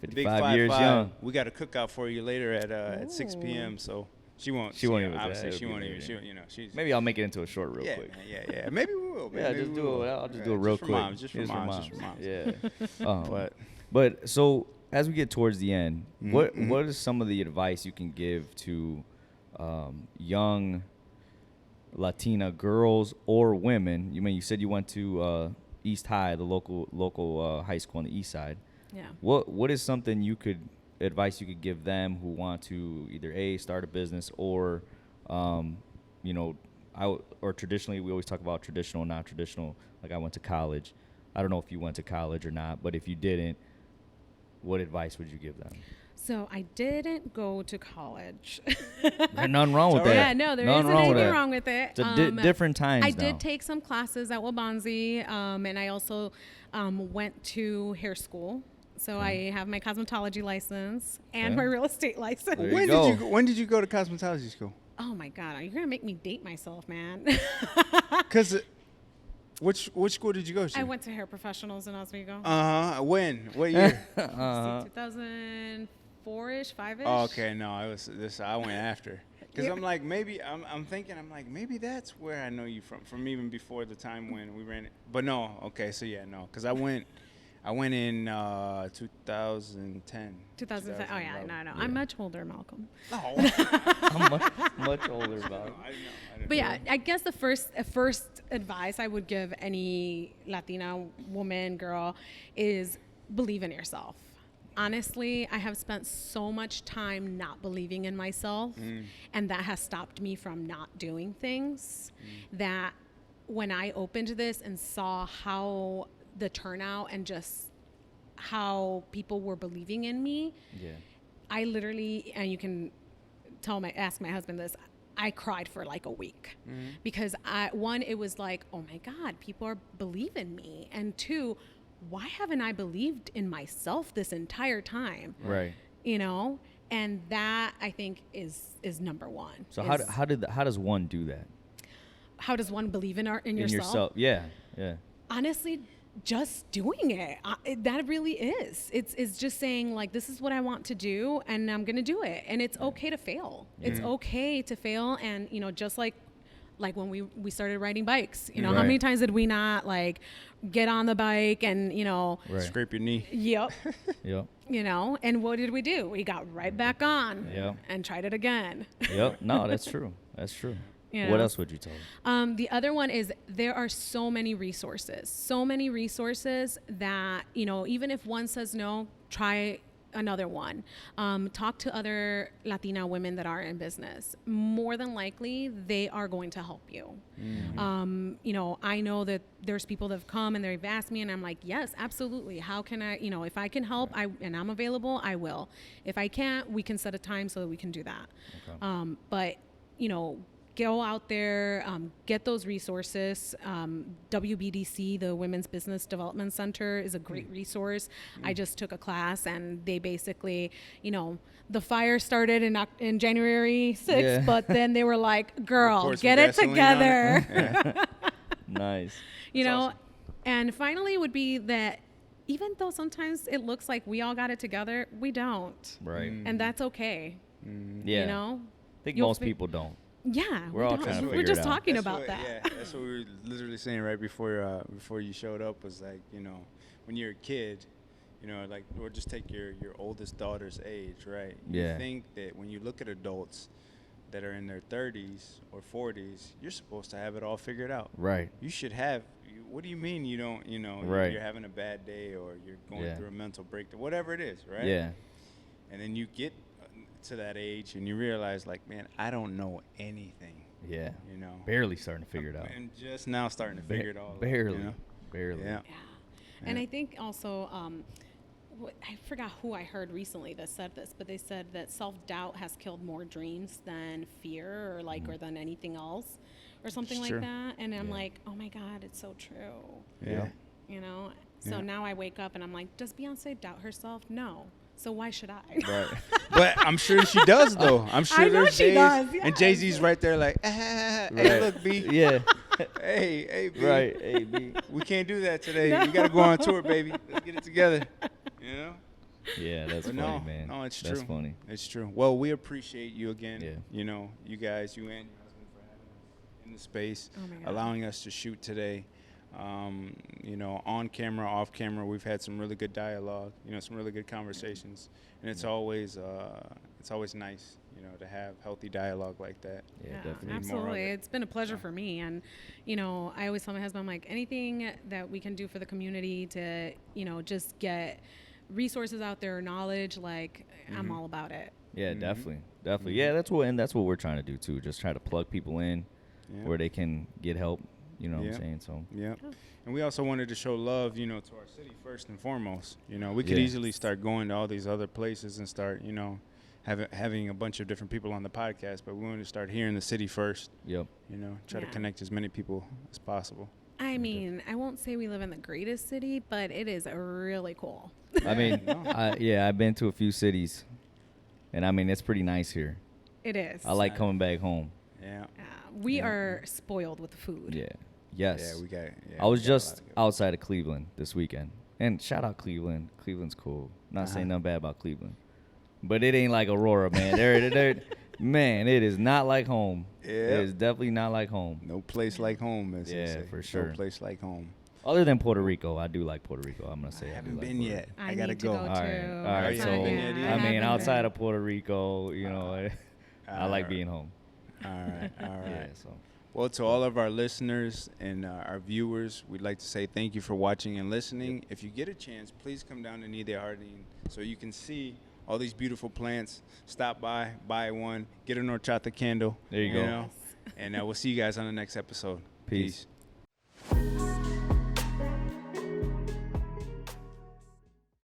S1: Big
S3: 55 years
S1: 5'5".
S3: young.
S1: We got a cookout for you later at 6
S2: Ooh.
S1: p.m. So she won't.
S3: She won't even-
S1: Obviously,
S3: that'll
S1: she
S3: be
S1: won't
S3: later,
S1: even.
S3: yeah.
S1: She, you know, she's.
S3: Maybe I'll make it into a short real
S1: yeah,
S3: quick.
S1: yeah. Maybe we will.
S3: Yeah,
S1: Maybe
S3: just
S1: we
S3: do
S1: will.
S3: it. I'll just do it real
S1: for
S3: quick.
S1: Moms, just for moms. Just for moms.
S3: Yeah.
S1: But
S3: But so as we get towards the end, what
S1: Mhm.
S3: what is some of the advice you can give to young Latina girls or women? You said you went to East High, the local high school on the east side.
S2: Yeah.
S3: What is something advice you could give them who want to either start a business or you know, or traditionally, we always talk about traditional, not traditional. Like I went to college. I don't know if you went to college or not, but if you didn't, what advice would you give them?
S2: So I didn't go to college.
S3: There's nothing wrong with that.
S2: Yeah, no, there
S3: nothing
S2: isn't
S3: wrong with
S2: anything
S3: that.
S2: wrong with it.
S3: It's different times
S2: I
S3: now.
S2: did take some classes at Wabanzi, and I also went to hair school. So I have my cosmetology license and
S3: Okay.
S2: my real estate license.
S3: There you go.
S1: When did you go to cosmetology school?
S2: Oh my God, you're gonna make me date myself, man.
S1: Because which school did you go to?
S2: I went to Hair Professionals in Oswego.
S1: When? What year?
S2: 2004-ish, 5-ish.
S1: Oh, okay, no, I was this. I went after. Because I'm like, maybe I'm thinking, I'm like, maybe that's where I know you from even before the time when we ran it. But no, okay, so yeah, no, because I went in 2010.
S2: 2010. Oh yeah, no.
S3: Yeah.
S2: I'm much older, Malcolm.
S1: Oh.
S3: I'm much older about it.
S1: I know.
S2: But yeah, I guess the first advice I would give any Latina woman, girl, is believe in yourself. Honestly, I have spent so much time not believing in myself, and that has stopped me from not doing things. That when I opened this and saw how the turnout and just how people were believing in me,
S3: Yeah.
S2: I literally, and you can ask my husband this, I cried for like a week because one, it was like, oh my God, people are believing me. And two, why haven't I believed in myself this entire time?
S3: Right.
S2: You know? And that I think is number one.
S3: So how does one do that?
S2: How does one believe in yourself?
S3: Yeah. Yeah.
S2: Honestly, just doing it. That really is. It's just saying like, this is what I want to do and I'm going to do it. And it's okay to fail.
S3: Yeah.
S2: It's okay to fail. And, you know, just like when we started riding bikes, you know, how
S3: Right.
S2: many times did we not like get on the bike and, you know,
S3: Right.
S1: Scrape your knee.
S2: yep,
S3: Yep.
S2: you know, and what did we do? We got right back on
S3: Yep.
S2: and tried it again.
S3: Yep. No, that's true. That's true.
S2: You
S3: What
S2: know?
S3: else would you tell them?
S2: The other one is there are so many resources that, you know, even if one says no, try another one. Talk to other Latina women that are in business. More than likely, they are going to help you. You know, I know that there's people that have come and they've asked me and I'm like, yes, absolutely. How can I, you know, if I can help and I'm available, I will. If I can't, we can set a time so that we can do that.
S3: Okay.
S2: But, you know, go out there, get those resources. WBDC, the Women's Business Development Center, is a great resource. I just took a class and they basically, you know, the fire started in January 6th,
S3: Yeah.
S2: but then they were like, girl,
S1: Pour some
S2: get it
S1: gasoline on
S2: together.
S1: Yeah.
S3: Nice.
S2: You
S1: That's
S2: know,
S1: awesome.
S2: and finally would be that even though sometimes it looks like we all got it together, we don't.
S3: Right.
S2: And that's okay.
S3: Yeah.
S2: You know?
S3: I think
S2: You'll
S3: most
S2: fi-
S3: people don't.
S2: Yeah,
S3: We're
S2: we
S3: all
S2: don't.
S3: trying to
S2: We're
S3: figure
S2: just
S3: it out.
S2: talking
S1: That's
S2: about
S1: what-
S2: that.
S1: Yeah, that's what we were literally saying right before you showed up was like, you know, when you're a kid, you know, like, or just take your oldest daughter's age, right?
S3: Yeah.
S1: You think that when you look at adults that are in their 30s or 40s, you're supposed to have it all figured out.
S3: Right.
S1: You should have. What do you mean you don't? You know,
S3: Right.
S1: you're having a bad day or you're going
S3: Yeah.
S1: through a mental breakdown, whatever it is, right?
S3: Yeah.
S1: And then you get to that age and you realize, like, man, I don't know anything.
S3: Yeah.
S1: You know,
S3: Barely starting to figure it out.
S1: and just now starting to figure it all out.
S3: Barely.
S1: You know?
S3: Barely.
S1: Yeah.
S2: Yeah. And
S1: Yeah.
S2: I think also, I forgot who I heard recently that said this, but they said that self-doubt has killed more dreams than fear or than anything else or something
S1: It's
S2: like
S1: true.
S2: that. And I'm
S3: Yeah.
S2: like, oh my God, it's so true.
S1: Yeah.
S2: You know? So
S1: Yeah.
S2: now I wake up and I'm like, does Beyonce doubt herself? No. So why should I?
S3: Right.
S1: But I'm sure she does, though. I'm sure
S2: I know
S1: there's
S2: she
S1: days,
S2: does,
S1: and
S2: yes.
S1: Jay-Z's right there, like, hey,
S3: Right.
S1: look, B.
S3: Yeah.
S1: Hey, B.
S3: Right. A B.
S1: We can't do that today. We got to go on tour, baby. Let's get it together. You know?
S3: Yeah, that's
S1: But
S3: funny,
S1: no,
S3: man.
S1: no, it's
S3: That's
S1: true.
S3: funny.
S1: It's true. Well, we appreciate you again.
S3: Yeah.
S1: You know, you guys, you and your husband for having us in the space,
S2: Oh my God.
S1: allowing us to shoot today. You know, on camera, off camera, we've had some really good dialogue. You know, some really good conversations, and it's always nice, you know, to have healthy dialogue like that.
S3: Yeah,
S2: Yeah,
S3: definitely.
S1: more of
S2: absolutely.
S1: it.
S2: It's been a pleasure for me. And, you know, I always tell my husband, I'm like, anything that we can do for the community to, you know, just get resources out there, knowledge, like, I'm all about it.
S3: Yeah,
S1: Mhm.
S3: definitely. Definitely. Yeah, that's what we're trying to do too. Just try to plug people in,
S1: Yeah.
S3: where they can get help. You know what
S1: Yeah.
S3: I'm saying? So
S1: Yeah. And we also wanted to show love, you know, to our city first and foremost. You know, we could
S3: Yeah.
S1: easily start going to all these other places and start, you know, having a bunch of different people on the podcast, but we wanted to start here in the city first.
S3: yep.
S1: You know, try to
S2: Yeah.
S1: connect as many people as possible.
S2: I mean, I won't say we live in the greatest city, but it is really cool.
S3: I mean,
S1: No.
S3: I've been to a few cities, and I mean it's pretty nice here.
S2: It is.
S3: I like coming back home.
S1: Yeah.
S2: We
S1: Yeah.
S2: are spoiled with the food.
S3: Yeah. Yes.
S1: Yeah, we got. Yeah,
S3: I was
S1: we got a lot
S3: just
S1: of good-
S3: outside of Cleveland this weekend, and shout out Cleveland. Cleveland's cool. Not saying
S1: Uh-huh.
S3: nothing bad about Cleveland, but it ain't like Aurora, man. Man, it is not like home. It
S1: Yep.
S3: is definitely not like home.
S1: No place like home, as they
S3: Yeah,
S1: say.
S3: for sure.
S1: No place like home.
S3: Other than Puerto Rico, I do like Puerto Rico. I'm gonna say
S1: I
S3: do
S1: haven't
S3: like
S1: been
S3: Puerto
S1: yet.
S3: Rico.
S2: I
S1: gotta
S2: need to
S1: go.
S2: go
S3: All right,
S2: too.
S3: all right.
S1: you
S3: So
S1: haven't been yet either?
S3: I
S2: haven't
S3: mean, outside
S2: been.
S3: of Puerto Rico, you know, I like being home.
S1: All right. All right.
S3: Yeah. So
S1: Well, to all of our listeners and our viewers, we'd like to say thank you for watching and listening. If you get a chance, please come down to Nide Jardin so you can see all these beautiful plants. Stop by, buy one, get an horchata candle.
S3: There you go.
S1: know? And we'll see you guys on the next episode.
S3: Peace.